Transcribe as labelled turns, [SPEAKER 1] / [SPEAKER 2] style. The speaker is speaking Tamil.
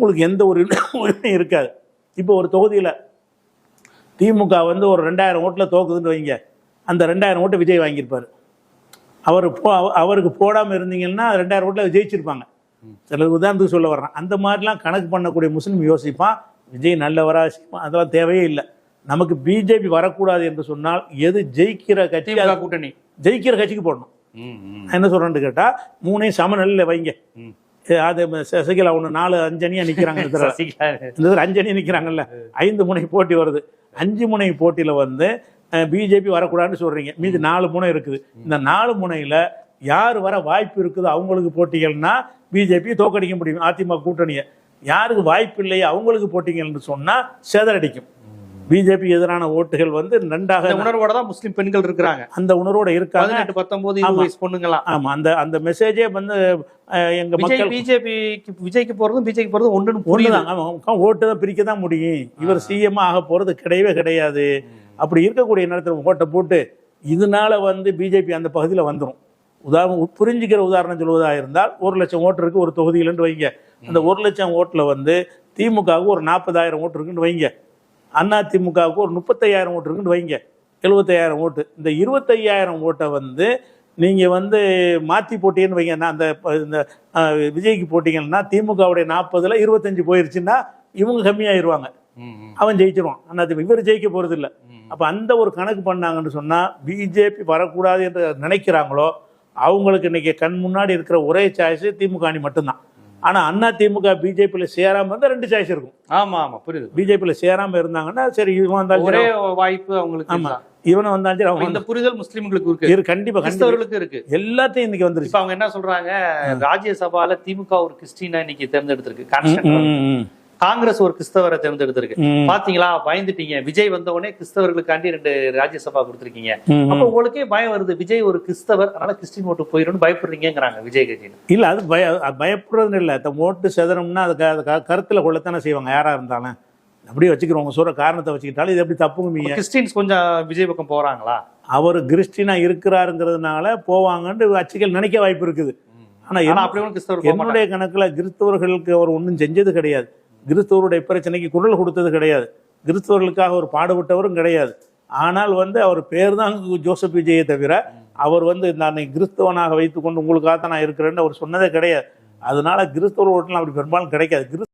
[SPEAKER 1] உங்களுக்கு எந்த ஒரு உரிமையும் இருக்காது. இப்போ ஒரு தொகுதியில் திமுக வந்து ஒரு 2000 ஓட்டில் தோக்குதுன்னு வைங்க, அந்த 2000 ஓட்டை விஜய் வாங்கியிருப்பார். அவருக்கு போடாமல் இருந்தீங்கன்னா 2000 ஓட்டில் ஜெயிச்சிருப்பாங்க. சில உதாரணத்துக்கு சொல்ல வர்றேன். அந்த மாதிரிலாம் கணக்கு பண்ணக்கூடிய முஸ்லீம் யோசிப்பான், விஜய் நல்லவரா அதெல்லாம் தேவையே இல்லை. நமக்கு பிஜேபி வரக்கூடாது என்று சொன்னால் எது ஜெயிக்கிற கட்சி கூட்டணி ஜெயிக்கிற கட்சிக்கு போடணும். என்ன சொல்றேன்னு கேட்டா 3 சமநிலையில் வைங்க. அது சசிகலா ஒன்று 4-5 அணியாக நிற்கிறாங்க, இந்த 5 அணி நிற்கிறாங்கல்ல, 5 முனை போட்டி வருது. 5 முனை போட்டியில் வந்து பிஜேபி வரக்கூடாதுன்னு சொல்றீங்க, மீது 4 முனை இருக்குது. இந்த 4 முனையில் யார் வர வாய்ப்பு இருக்குதோ அவங்களுக்கு போட்டிகள்னா பிஜேபி தோக்கடிக்க முடியும். அதிமுக கூட்டணியை யாருக்கு வாய்ப்பு இல்லையே அவங்களுக்கு போட்டிங்கள்னு சொன்னால் சேதரடிக்கும். பிஜேபி எதிரான ஓட்டுகள் வந்து நன்றாக
[SPEAKER 2] உணர்வோட தான் முஸ்லீம் பெண்கள் இருக்கிறாங்க, அந்த
[SPEAKER 1] உணர்வோட இருக்காங்க.
[SPEAKER 2] 19 பொண்ணுங்களாம்.
[SPEAKER 1] ஆமா, அந்த மெசேஜே வந்து எங்க மக்கள்
[SPEAKER 2] விஜய்க்கு போறதும் பிஜேபிக்கு போறதும் ஒண்ணுதான்.
[SPEAKER 1] ஓட்டு தான் பிரிக்க தான் முடியும். இவர் சிஎம் ஆக போறது கிடையவே கிடையாது. அப்படி இருக்கக்கூடிய நேரத்தில் ஓட்டை போட்டு இதனால வந்து பிஜேபி அந்த பகுதியில் வந்துடும். புரிஞ்சுக்கிற உதாரணம் சொல்வதாக இருந்தால் 1 லட்சம் ஓட்டு இருக்கு ஒரு தொகுதியிலன்னு வைங்க. அந்த 1 லட்சம் ஓட்டுல வந்து திமுகவுக்கு ஒரு 40,000 ஓட்டு இருக்குன்னு வைங்க, அண்ணா திமுகவுக்கு ஒரு 35,000 ஓட்டு இருக்குன்னு வைங்க, 75,000 ஓட்டு. இந்த 25,000 ஓட்டை வந்து நீங்கள் வந்து மாற்றி போட்டீங்கன்னு வைங்க, அந்த விஜய்க்கு போட்டிங்கன்னா திமுகவுடைய 40ல் 25 போயிருச்சுன்னா இவங்க கம்மியாயிருவாங்க, அவன் ஜெயிச்சிருவான். அண்ணா திமுக இவர் ஜெயிக்க போகிறது இல்லை. அப்போ அந்த ஒரு கணக்கு பண்ணாங்கன்னு சொன்னால் பிஜேபி வரக்கூடாது என்று நினைக்கிறாங்களோ அவங்களுக்கு இன்னைக்கு கண் முன்னாடி இருக்கிற ஒரே சாய்ஸ் திமுக அணி மட்டும்தான். ஆனால் அண்ணா திமுக பிஜேபியில் சேராமல் இருந்தால் 2 சாய்ஸ் இருக்கும்.
[SPEAKER 2] ஆமாம் ஆமாம், புரியுது.
[SPEAKER 1] பிஜேபியில் சேராமல் இருந்தாங்கன்னா சரி, இவன் வந்தாலும்
[SPEAKER 2] ஒரே வாய்ப்பு அவங்களுக்கு.
[SPEAKER 1] ஆமாம், இவனை வந்தாலும் சரி. அவங்க
[SPEAKER 2] இந்த புரிதல் முஸ்லீம்களுக்கு இருக்கு, கண்டிப்பாக கிறிஸ்தவர்களுக்கு இருக்கு,
[SPEAKER 1] எல்லாத்தையும் இன்னைக்கு வந்துருச்சு.
[SPEAKER 2] அவங்க என்ன சொல்றாங்க, ராஜ்யசபால திமுக ஒரு கிறிஸ்டினா இன்னைக்கு தேர்ந்தெடுத்திருக்கு, காங்கிரஸ் ஒரு கிறிஸ்தவரை தேர்ந்தெடுத்திருக்கு. பாத்தீங்களா, பயந்துட்டீங்க. விஜய் வந்த உடனே கிறிஸ்தவர்களுக்காண்டி 2 ராஜ்யசபா கொடுத்துருக்கீங்க. அப்ப உங்களுக்கே பயம் வருது, விஜய் ஒரு கிறிஸ்தவர், அதனால கிறிஸ்டின் ஓட்டு போயிடும் பயப்படுறீங்கிறாங்க விஜய் கட்சியில்.
[SPEAKER 1] இல்ல, அது பயப்படுறது இல்லை. ஓட்டு செதறம்னா அதுக்கு கருத்துல கொள்ளத்தானே செய்வாங்க யாரா இருந்தாலும். அப்படியே வச்சுக்கிறவங்க சொல்ற காரணத்தை வச்சுக்கிட்டாலும் இது எப்படி தப்புங்க.
[SPEAKER 2] கிறிஸ்டின்ஸ் கொஞ்சம் விஜய் பக்கம் போறாங்களா,
[SPEAKER 1] அவர் கிறிஸ்டினா இருக்கிறாருங்கிறதுனால போவாங்கன்னு கட்சிகள் நினைக்க வாய்ப்பு இருக்குது. ஆனா என்னுடைய கணக்குல கிறிஸ்தவர்களுக்கு அவர் ஒன்றும் செஞ்சது கிடையாது. கிறிஸ்தவருடைய பிரச்சனைக்கு குரல் கொடுத்தது கிடையாது. கிறிஸ்தவர்களுக்காக ஒரு பாடுபட்டவரும் கிடையாது. ஆனால் வந்து அவர் பேர் தான் ஜோசப் விஜயை தவிர அவர் வந்து நான் கிறிஸ்தவனாக வைத்துக்கொண்டு உங்களுக்காக தான் நான் இருக்கிறேன்னு அவர் சொன்னதே கிடையாது. அதனால கிறிஸ்தவர் ஓட்டுலாம் அப்படி பெரும்பாலும் கிடைக்காது.